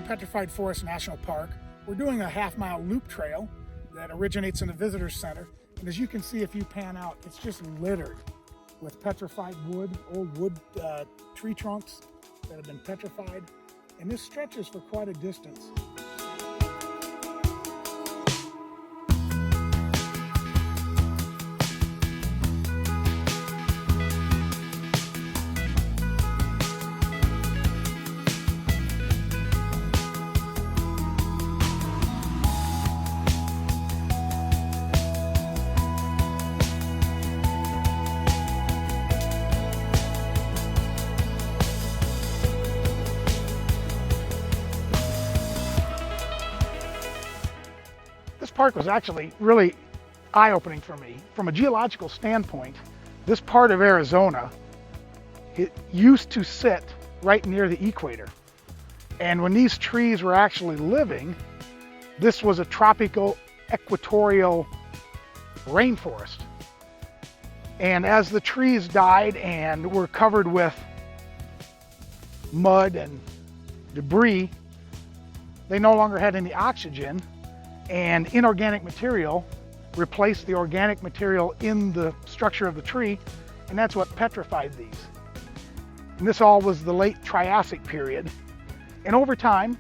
Petrified Forest National Park. We're doing a half-mile loop trail that originates in the visitor center. And as you can see, if you pan out, it's just littered with petrified wood, old wood tree trunks that have been petrified. And this stretches for quite a distance. This park was actually really eye-opening for me. From a geological standpoint, this part of Arizona, it used to sit right near the equator. And when these trees were actually living, this was a tropical equatorial rainforest. And as the trees died and were covered with mud and debris, they no longer had any oxygen, and inorganic material replaced the organic material in the structure of the tree, and that's what petrified these. And this all was the late Triassic period. And over time,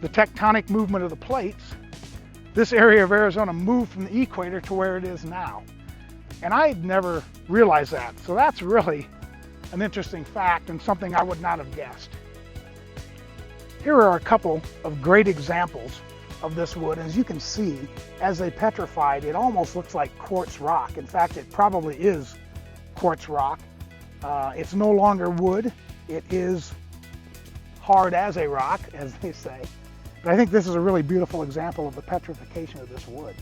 the tectonic movement of the plates, this area of Arizona moved from the equator to where it is now. And I had never realized that, so that's really an interesting fact and something I would not have guessed. Here are a couple of great examples of this wood. As you can see, as they petrified, it almost looks like quartz rock. In fact, it probably is quartz rock. It's no longer wood. It is hard as a rock, as they say. But I think this is a really beautiful example of the petrification of this wood.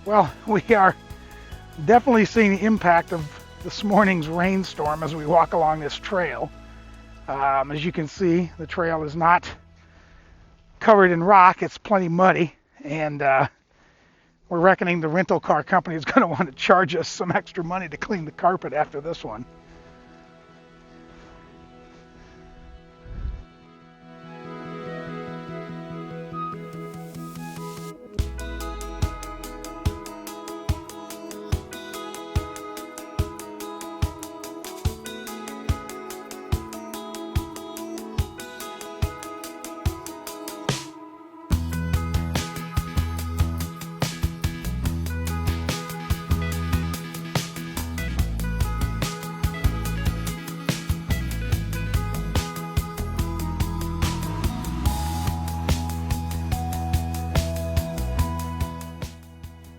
Well, we are definitely seeing the impact of this morning's rainstorm as we walk along this trail. As you can see, the trail is not covered in rock, it's plenty muddy, and we're reckoning the rental car company is going to want to charge us some extra money to clean the carpet after this one.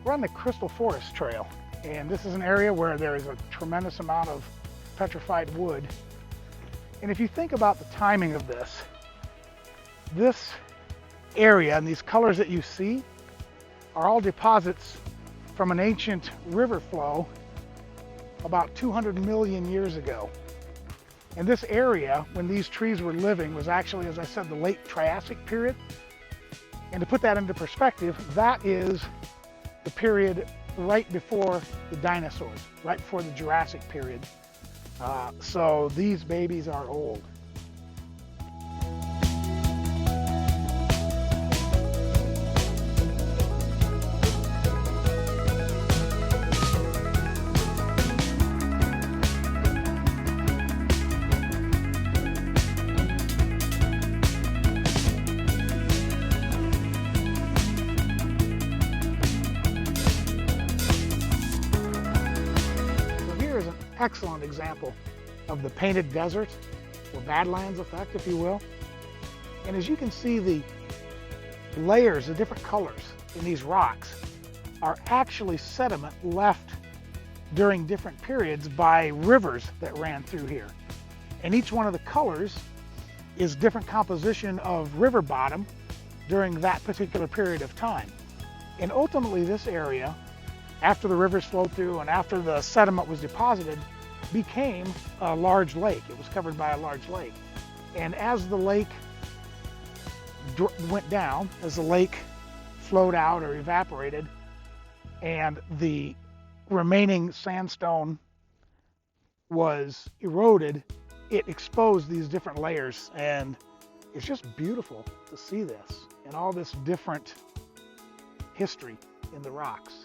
We're on the Crystal Forest Trail, and this is an area where there is a tremendous amount of petrified wood. And if you think about the timing of this area and these colors that you see are all deposits from an ancient river flow about 200 million years ago. And this area, when these trees were living, was actually, as I said, the late Triassic period. And to put that into perspective, that is the period right before the dinosaurs, right before the Jurassic period. So these babies are old. Excellent example of the painted desert, or badlands effect, if you will. And as you can see, the layers of different colors in these rocks are actually sediment left during different periods by rivers that ran through here. And each one of the colors is different composition of river bottom during that particular period of time. And ultimately this area, after the rivers flowed through and after the sediment was deposited, became a large lake. It was covered by a large lake. And as the lake went down, as the lake flowed out or evaporated, and the remaining sandstone was eroded, it exposed these different layers, and it's just beautiful to see this and all this different history in the rocks.